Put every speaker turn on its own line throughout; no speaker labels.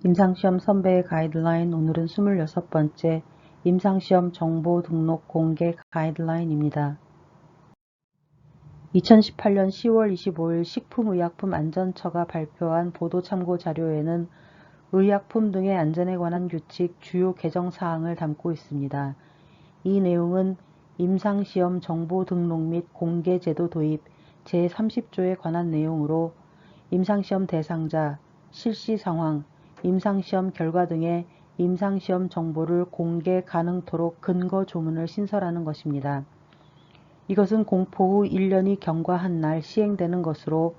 임상시험 선배의 가이드라인. 오늘은 26번째 임상시험 정보 등록 공개 가이드라인입니다. 2018년 10월 25일 식품의약품안전처가 발표한 보도참고 자료에는 의약품 등의 안전에 관한 규칙 주요 개정 사항을 담고 있습니다. 이 내용은 임상시험 정보 등록 및 공개 제도 도입 제30조에 관한 내용으로 임상시험 대상자, 실시 상황, 임상시험 결과 등의 임상시험 정보를 공개 가능토록 근거 조문을 신설하는 것입니다. 이것은 공포 후 1년이 경과한 날 시행되는 것으로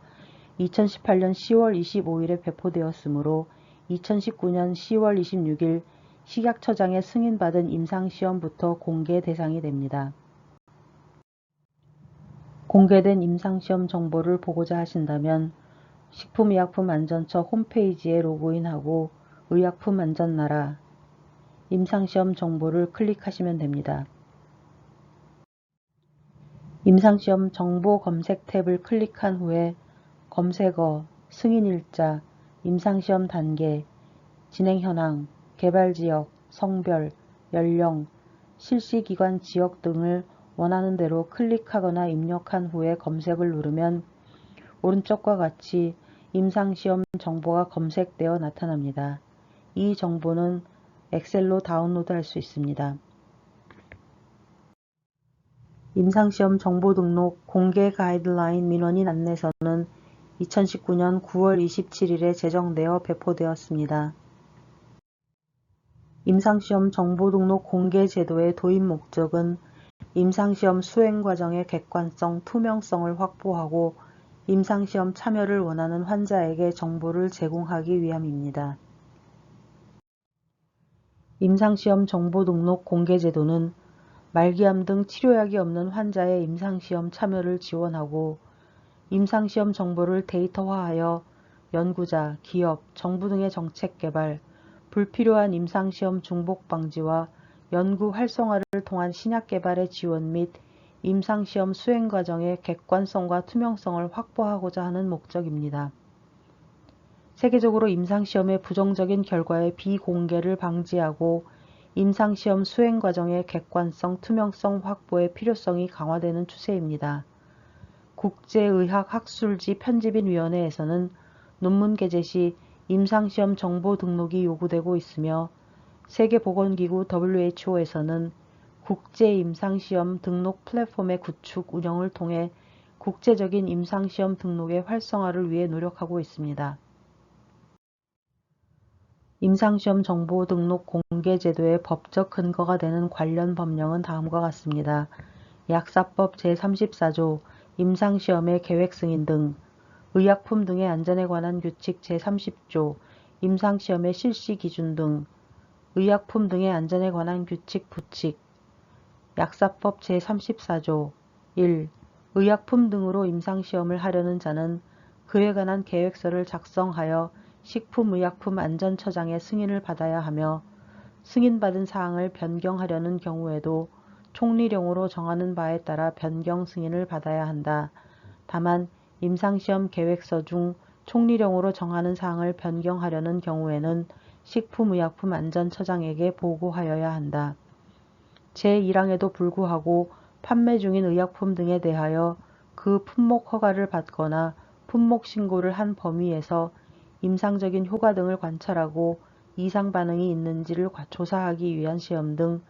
2018년 10월 25일에 배포되었으므로 2019년 10월 26일 식약처장의 승인받은 임상시험부터 공개 대상이 됩니다. 공개된 임상시험 정보를 보고자 하신다면 식품의약품안전처 홈페이지에 로그인하고 의약품안전나라 임상시험 정보를 클릭하시면 됩니다. 임상시험 정보 검색 탭을 클릭한 후에 검색어, 승인일자, 임상시험 단계, 진행현황, 개발지역, 성별, 연령, 실시기관 지역 등을 원하는 대로 클릭하거나 입력한 후에 검색을 누르면 오른쪽과 같이 임상시험 정보가 검색되어 나타납니다. 이 정보는 엑셀로 다운로드할 수 있습니다. 임상시험 정보 등록 공개 가이드라인 민원인 안내서는 2019년 9월 27일에 제정되어 배포되었습니다. 임상시험 정보 등록 공개 제도의 도입 목적은 임상시험 수행 과정의 객관성, 투명성을 확보하고 임상시험 참여를 원하는 환자에게 정보를 제공하기 위함입니다. 임상시험 정보 등록 공개 제도는 말기암 등 치료약이 없는 환자의 임상시험 참여를 지원하고 임상시험 정보를 데이터화하여 연구자, 기업, 정부 등의 정책 개발, 불필요한 임상시험 중복 방지와 연구 활성화를 통한 신약 개발의 지원 및 임상시험 수행 과정의 객관성과 투명성을 확보하고자 하는 목적입니다. 세계적으로 임상시험의 부정적인 결과의 비공개를 방지하고 임상시험 수행 과정의 객관성, 투명성 확보의 필요성이 강화되는 추세입니다. 국제의학학술지 편집인위원회에서는 논문 게재 시 임상시험 정보 등록이 요구되고 있으며 세계보건기구 WHO에서는 국제임상시험 등록 플랫폼의 구축, 운영을 통해 국제적인 임상시험 등록의 활성화를 위해 노력하고 있습니다. 임상시험 정보 등록 공개 제도의 법적 근거가 되는 관련 법령은 다음과 같습니다. 약사법 제34조, 임상시험의 계획 승인 등, 의약품 등의 안전에 관한 규칙 제30조, 임상시험의 실시 기준 등, 의약품 등의 안전에 관한 규칙 부칙, 약사법 제34조 1. 의약품 등으로 임상시험을 하려는 자는 그에 관한 계획서를 작성하여 식품의약품안전처장의 승인을 받아야 하며 승인받은 사항을 변경하려는 경우에도 총리령으로 정하는 바에 따라 변경 승인을 받아야 한다. 다만 임상시험 계획서 중 총리령으로 정하는 사항을 변경하려는 경우에는 식품의약품안전처장에게 보고하여야 한다. 제1항에도 불구하고 판매 중인 의약품 등에 대하여 그 품목 허가를 받거나 품목 신고를 한 범위에서 임상적인 효과 등을 관찰하고 이상 반응이 있는지를 조사하기 위한 시험 등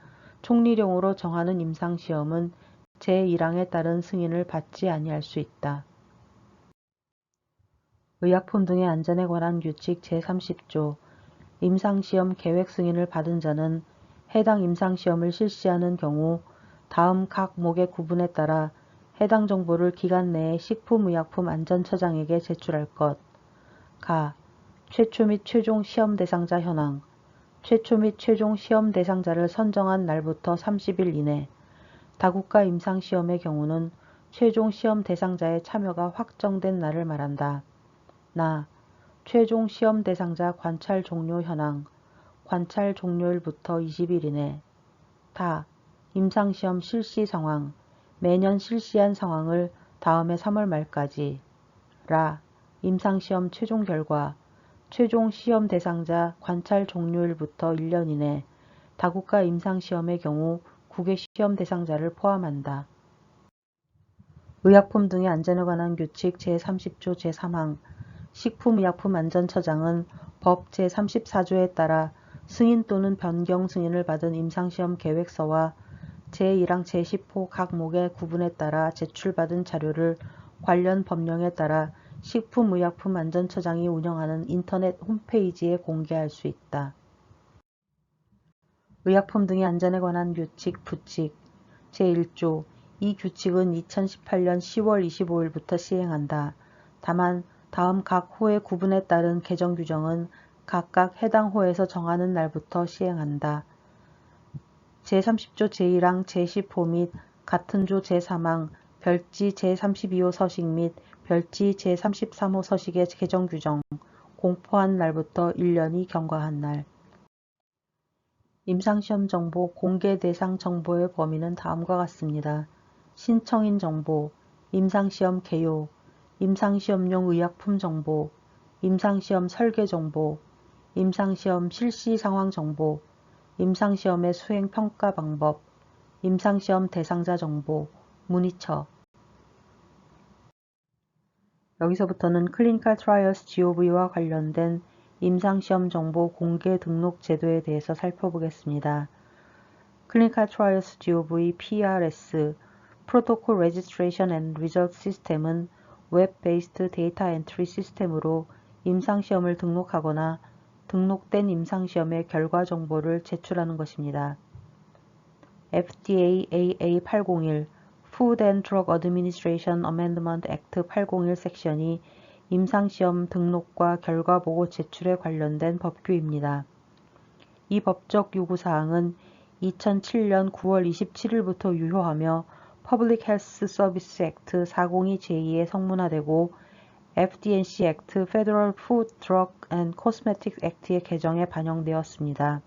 총리령으로 정하는 임상시험은 제1항에 따른 승인을 받지 아니할 수 있다. 의약품 등의 안전에 관한 규칙 제30조 임상시험 계획 승인을 받은 자는 해당 임상시험을 실시하는 경우 다음 각목의 구분에 따라 해당 정보를 기간 내에 식품의약품안전처장에게 제출할 것. 가. 최초 및 최종 시험 대상자 현황. 최초 및 최종 시험 대상자를 선정한 날부터 30일 이내. 다국가 임상시험의 경우는 최종 시험 대상자의 참여가 확정된 날을 말한다. 나. 최종 시험 대상자 관찰 종료 현황. 관찰 종료일부터 20일 이내. 다. 임상시험 실시 상황. 매년 실시한 상황을 다음해 3월 말까지. 라. 임상시험 최종 결과. 최종 시험 대상자 관찰 종료일부터 1년 이내 다국가 임상시험의 경우 국외 시험 대상자를 포함한다. 의약품 등의 안전에 관한 규칙 제30조 제3항 식품의약품안전처장은 법 제34조에 따라 승인 또는 변경 승인을 받은 임상시험 계획서와 제1항 제10호 각목의 구분에 따라 제출받은 자료를 관련 법령에 따라 식품의약품안전처장이 운영하는 인터넷 홈페이지에 공개할 수 있다. 의약품 등의 안전에 관한 규칙 부칙 제1조 이 규칙은 2018년 10월 25일부터 시행한다. 다만 다음 각 호의 구분에 따른 개정 규정은 각각 해당 호에서 정하는 날부터 시행한다. 제30조 제1항 제10호 및 같은 조 제3항 별지 제32호 서식 및 별지 제33호 서식의 개정 규정 공포한 날부터 1년이 경과한 날. 임상시험 정보 공개 대상 정보의 범위는 다음과 같습니다. 신청인 정보, 임상시험 개요, 임상시험용 의약품 정보, 임상시험 설계 정보, 임상시험 실시 상황 정보, 임상시험의 수행 평가 방법, 임상시험 대상자 정보, 문의처. 여기서부터는 클리니컬 트라이얼스 GOV와 관련된 임상시험 정보 공개 등록 제도에 대해서 살펴보겠습니다. 클리니컬 트라이얼스 GOV PRS Protocol Registration and Result System은 웹-베이스드 데이터 엔트리 시스템으로 임상시험을 등록하거나 등록된 임상시험의 결과 정보를 제출하는 것입니다. FDA AA801 Food and Drug Administration Amendment Act 801 섹션이 임상시험 등록과 결과보고 제출에 관련된 법규입니다. 이 법적 요구사항은 2007년 9월 27일부터 유효하며 Public Health Service Act 402j2에 성문화되고 FD&C Act, Federal Food, Drug and Cosmetics Act의 개정에 반영되었습니다.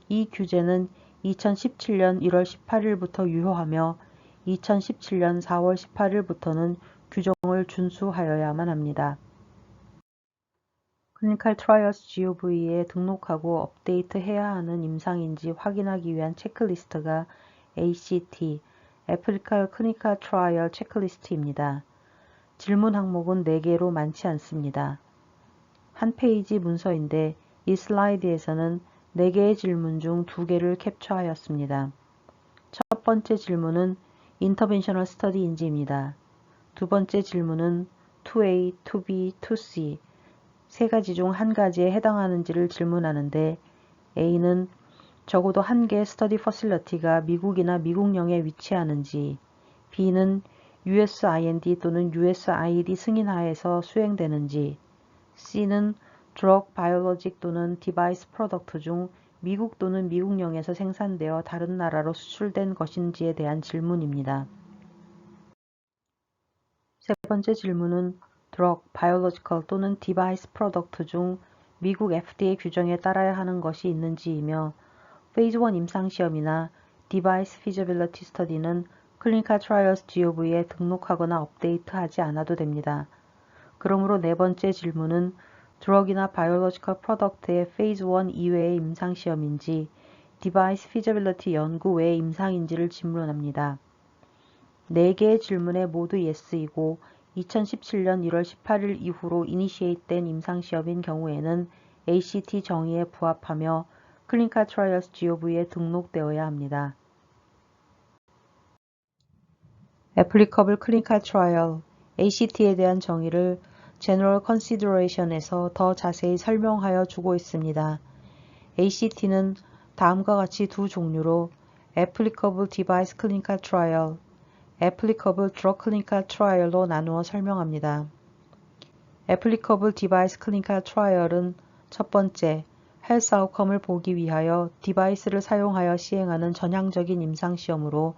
이 규제는 2017년 1월 18일부터 유효하며 2017년 4월 18일부터는 규정을 준수하여야만 합니다. 클리니컬 트라이얼스 GOV에 등록하고 업데이트해야 하는 임상인지 확인하기 위한 체크리스트가 ACT, Applicable Clinical Trial 체크리스트입니다. 질문 항목은 4개로 많지 않습니다. 한 페이지 문서인데 이 슬라이드에서는 4개의 질문 중 2개를 캡처하였습니다. 첫 번째 질문은 Interventional Study인지입니다. 두 번째 질문은 2A, 2B, 2C 세 가지 중 한 가지에 해당하는지를 질문하는데 A는 적어도 한 개의 스터디 퍼실리티가 미국이나 미국령에 위치하는지, B는 USIND 또는 USID 승인하에서 수행되는지, C는 드럭, 바이올로직 또는 디바이스 프로덕트 중 미국 또는 미국령에서 생산되어 다른 나라로 수출된 것인지에 대한 질문입니다. 세 번째 질문은 드럭, 바이올로지컬 또는 디바이스 프로덕트 중 미국 FDA 규정에 따라야 하는 것이 있는지이며 페이즈 1 임상시험이나 디바이스 피저빌리티 스터디는 클리니컬 트라이얼스 GOV에 등록하거나 업데이트하지 않아도 됩니다. 그러므로 네 번째 질문은 드럭이나 바이올로지컬 프로덕트의 페이즈 1 이외의 임상시험인지 디바이스 피저빌리티 연구 외의 임상인지를 질문합니다. 4개의 질문에 모두 예스이고 2017년 1월 18일 이후로 이니시에이트된 임상시험인 경우에는 ACT 정의에 부합하며 클리니컬 트라이얼스 GOV에 등록되어야 합니다. Applicable Clinical Trial, ACT에 대한 정의를 General Consideration에서 더 자세히 설명하여 주고 있습니다. ACT는 다음과 같이 두 종류로 Applicable Device Clinical Trial, Applicable Drug Clinical Trial로 나누어 설명합니다. Applicable Device Clinical Trial은 첫 번째, 헬스 아웃컴을 보기 위하여 디바이스를 사용하여 시행하는 전향적인 임상시험으로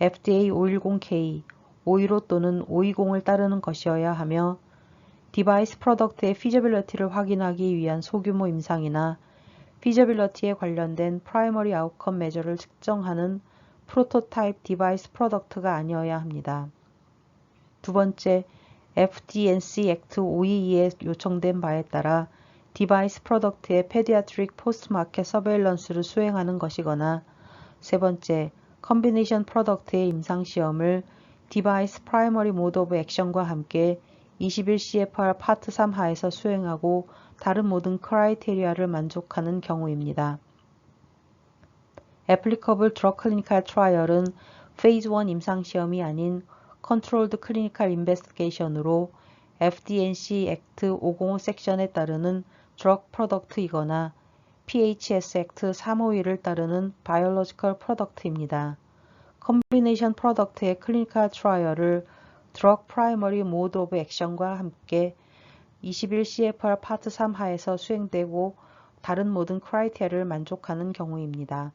FDA 510K, 515 또는 520을 따르는 것이어야 하며 디바이스 프로덕트의 피저빌리티를 확인하기 위한 소규모 임상이나 피저빌리티에 관련된 프라이머리 아웃컴 메저를 측정하는 프로토타입 디바이스 프로덕트가 아니어야 합니다. 두 번째, FD&C 액트 522에 요청된 바에 따라 디바이스 프로덕트의 페디아트릭 포스트 마켓 서베일런스를 수행하는 것이거나 세 번째, 컨비네이션 프로덕트의 임상시험을 디바이스 프라이머리 모드 오브 액션과 함께 21 CFR 파트 3 하에서 수행하고 다른 모든 크라이테리아를 만족하는 경우입니다. Applicable Drug Clinical Trial은 Phase 1 임상시험이 아닌 Controlled Clinical Investigation으로 FDNC Act 505 섹션에 따르는 Drug Product이거나 PHS Act 351을 따르는 Biological Product입니다. Combination Product의 Clinical Trial을 Drug Primary Mode of Action과 함께 21 CFR 파트 3 하에서 수행되고 다른 모든 크라이테리아를 만족하는 경우입니다.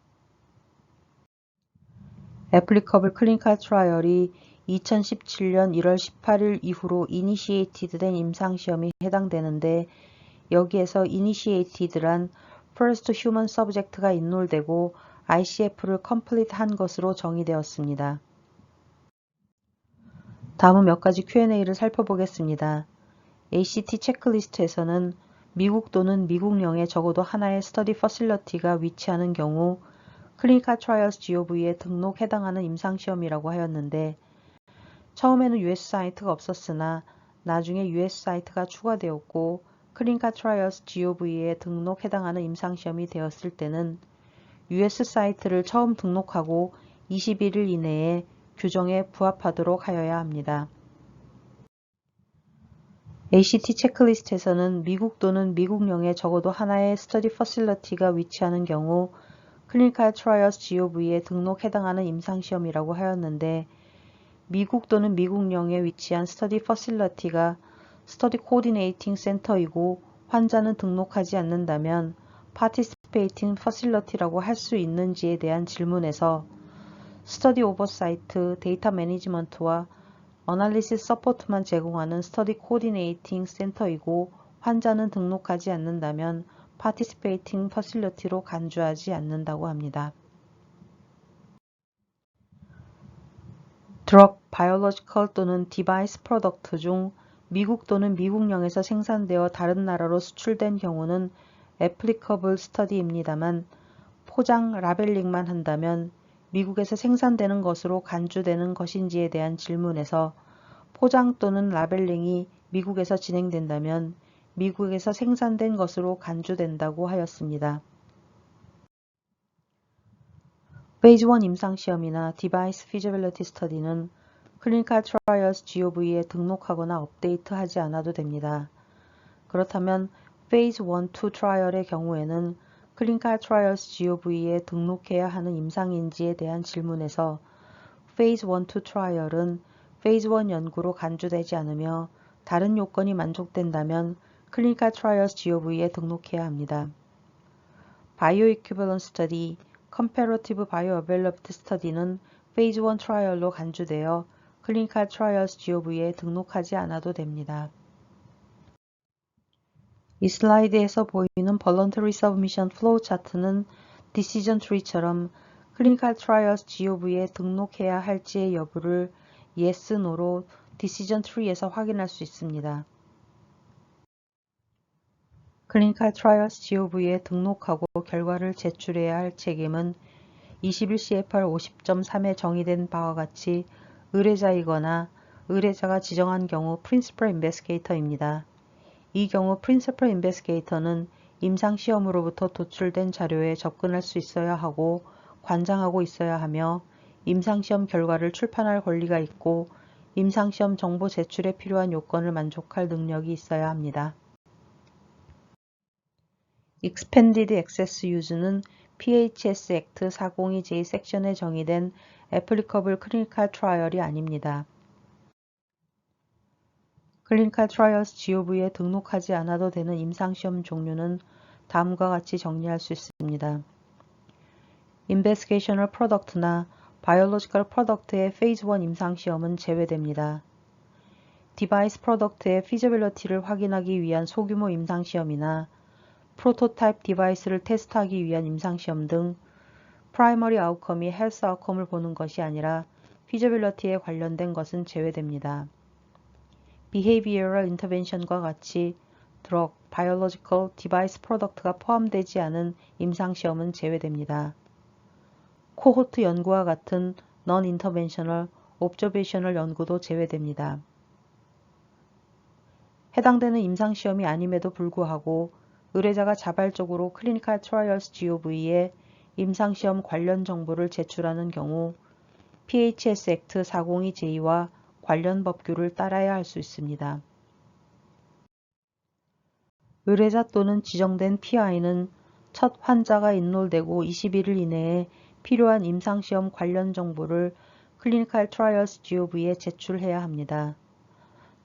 Applicable Clinical Trial이 2017년 1월 18일 이후로 initiated 된 임상시험이 해당되는데 여기에서 initiated란 First Human Subject가 인롤되고 ICF를 complete 한 것으로 정의되었습니다. 다음은 몇 가지 Q&A를 살펴보겠습니다. ACT 체크리스트에서는 미국 또는 미국령에 적어도 하나의 스터디 퍼실러티가 위치하는 경우 클리니컬 트라이얼스 GOV에 등록 해당하는 임상시험이라고 하였는데 처음에는 US 사이트가 없었으나 나중에 US 사이트가 추가되었고 클리니컬 트라이얼스 GOV에 등록 해당하는 임상시험이 되었을 때는 US 사이트를 처음 등록하고 21일 이내에 규정에 부합하도록 하여야 합니다. ACT 체크리스트에서는 미국 또는 미국령에 적어도 하나의 스터디 퍼실러티가 위치하는 경우 클리니컬 트라이얼스 GOV에 등록 해당하는 임상시험이라고 하였는데 미국 또는 미국령에 위치한 스터디 퍼실러티가 스터디 코디네이팅 센터이고 환자는 등록하지 않는다면 파티시페이팅 퍼실러티라고 할 수 있는지에 대한 질문에서 스터디 오버사이트, 데이터 매니지먼트와 어널리시스 서포트만 제공하는 스터디 코디네이팅 센터이고 환자는 등록하지 않는다면 파티시페이팅 퍼실러티로 간주하지 않는다고 합니다. 드럭, 바이올로지컬 또는 디바이스 프로덕트 중 미국 또는 미국령에서 생산되어 다른 나라로 수출된 경우는 애플리커블 스터디입니다만 포장, 라벨링만 한다면 미국에서 생산되는 것으로 간주되는 것인지에 대한 질문에서 포장 또는 라벨링이 미국에서 진행된다면 미국에서 생산된 것으로 간주된다고 하였습니다. Phase 1 임상시험이나 Device Feasibility Study는 Clinical Trials GOV에 등록하거나 업데이트하지 않아도 됩니다. 그렇다면 Phase 1, 2 트라이얼의 경우에는 Clinical Trials GOV에 등록해야 하는 임상인지에 대한 질문에서 Phase 1, 2 트라이얼은 Phase 1 연구로 간주되지 않으며 다른 요건이 만족된다면 Clinical Trials GOV에 등록해야 합니다. Bioequivalence Study, Comparative Bioavailability Study는 Phase 1 트라이얼로 간주되어 Clinical Trials GOV에 등록하지 않아도 됩니다. 이 슬라이드에서 보이는 Voluntary Submission Flow 차트는 Decision Tree처럼 Clinical Trials GOV에 등록해야 할지의 여부를 Yes, No로 Decision Tree에서 확인할 수 있습니다. Clinical Trials GOV에 등록하고 결과를 제출해야 할 책임은 21 CFR 50.3에 정의된 바와 같이 의뢰자이거나 의뢰자가 지정한 경우 Principal Investigator입니다. 이 경우 Principal Investigator는 임상시험으로부터 도출된 자료에 접근할 수 있어야 하고 관장하고 있어야 하며 임상시험 결과를 출판할 권리가 있고 임상시험 정보 제출에 필요한 요건을 만족할 능력이 있어야 합니다. Expanded Access Use는 PHS Act 402J 섹션에 정의된 Applicable Clinical Trial이 아닙니다. Clinical Trials GOV에 등록하지 않아도 되는 임상시험 종류는 다음과 같이 정리할 수 있습니다. Investigational Product나 Biological Product의 Phase 1 임상시험은 제외됩니다. Device Product의 Feasibility를 확인하기 위한 소규모 임상시험이나 프로토타입 디바이스를 테스트하기 위한 임상시험 등 프라이머리 아웃컴이 헬스 아웃컴을 보는 것이 아니라 피저빌리티에 관련된 것은 제외됩니다. Behavioral Intervention과 같이 drug, biological device product가 포함되지 않은 임상시험은 제외됩니다. 코호트 연구와 같은 non-interventional, observational 연구도 제외됩니다. 해당되는 임상시험이 아님에도 불구하고 의뢰자가 자발적으로 Clinical Trials GOV에 임상시험 관련 정보를 제출하는 경우 PHS 액트 402J와 관련 법규를 따라야 할 수 있습니다. 의뢰자 또는 지정된 PI는 첫 환자가 인롤되고 21일 이내에 필요한 임상시험 관련 정보를 Clinical Trials GOV에 제출해야 합니다.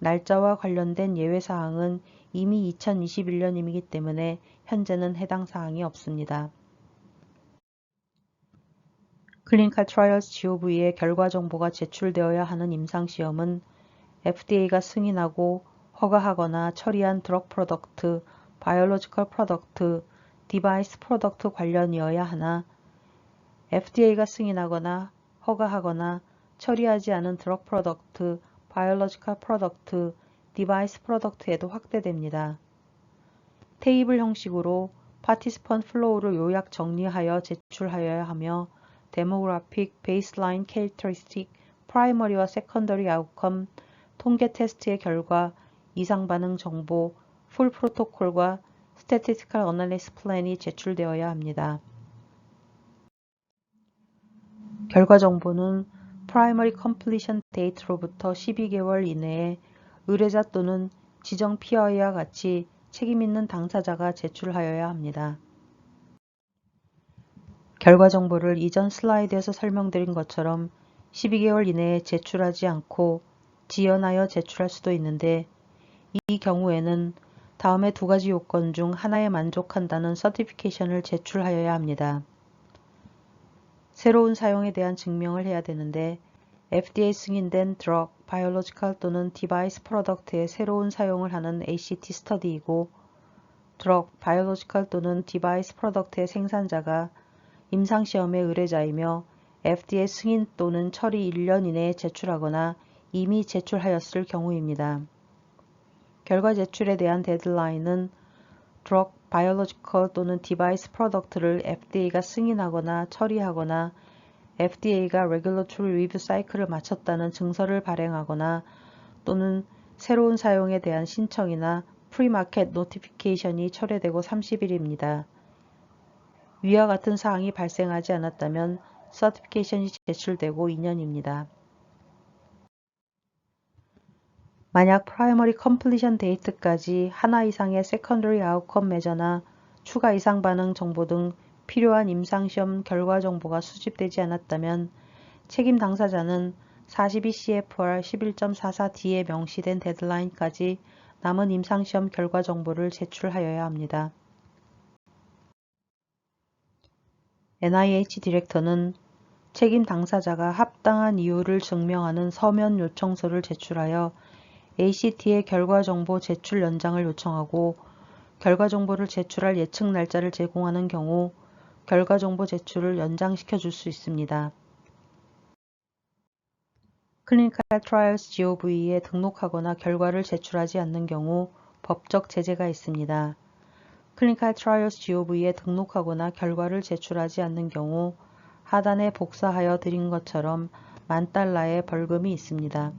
날짜와 관련된 예외사항은 이미 2021년이기 때문에 현재는 해당 사항이 없습니다. Clinical Trials GOV의 결과 정보가 제출되어야 하는 임상시험은 FDA가 승인하고 허가하거나 처리한 드럭 프로덕트, 바이올로지컬 프로덕트, 디바이스 프로덕트 관련이어야 하나 FDA가 승인하거나 허가하거나 처리하지 않은 드럭 프로덕트, 바이올로지컬 프로덕트, 디바이스 프로덕트에도 확대됩니다. 테이블 형식으로 파티스펀트 플로우를 요약 정리하여 제출하여야 하며 데모그래픽, 베이스라인 캐릭터리스틱, 프라이머리와 세컨더리 아웃컴, 통계 테스트의 결과, 이상 반응 정보, 풀 프로토콜과 스태티스티컬 어널리시스 플랜이 제출되어야 합니다. 결과 정보는 프라이머리 컴플리션 데이트로부터 12개월 이내에 의뢰자 또는 지정 PI와 같이 책임있는 당사자가 제출하여야 합니다. 결과 정보를 이전 슬라이드에서 설명드린 것처럼 12개월 이내에 제출하지 않고 지연하여 제출할 수도 있는데 이 경우에는 다음의 두 가지 요건 중 하나에 만족한다는 서티피케이션을 제출하여야 합니다. 새로운 사용에 대한 증명을 해야 되는데 FDA 승인된 드럭, 바이올로지컬 또는 디바이스 프로덕트의 새로운 사용을 하는 ACT 스터디이고 드럭, 바이올로지컬 또는 디바이스 프로덕트의 생산자가 임상시험의 의뢰자이며 FDA 승인 또는 처리 1년 이내에 제출하거나 이미 제출하였을 경우입니다. 결과 제출에 대한 데드라인은 드럭, 바이올로지컬 또는 디바이스 프로덕트를 FDA가 승인하거나 처리하거나 FDA가 레귤러토리 리뷰 사이클을 마쳤다는 증서를 발행하거나 또는 새로운 사용에 대한 신청이나 프리마켓 노티피케이션이 철회되고 30일입니다. 위와 같은 사항이 발생하지 않았다면 서티피케이션이 제출되고 2년입니다. 만약 프라이머리 컴플리션 데이트까지 하나 이상의 세컨더리 아웃컴 메저나 추가 이상 반응 정보 등 필요한 임상시험 결과 정보가 수집되지 않았다면 책임 당사자는 42 CFR 11.44D에 명시된 데드라인까지 남은 임상시험 결과 정보를 제출하여야 합니다. NIH 디렉터는 책임 당사자가 합당한 이유를 증명하는 서면 요청서를 제출하여 ACT의 결과 정보 제출 연장을 요청하고 결과 정보를 제출할 예측 날짜를 제공하는 경우 결과 정보 제출을 연장시켜 줄 수 있습니다. Clinical Trials GOV에 등록하거나 결과를 제출하지 않는 경우 법적 제재가 있습니다. Clinical Trials GOV에 등록하거나 결과를 제출하지 않는 경우 하단에 복사하여 드린 것처럼 $10,000의 벌금이 있습니다.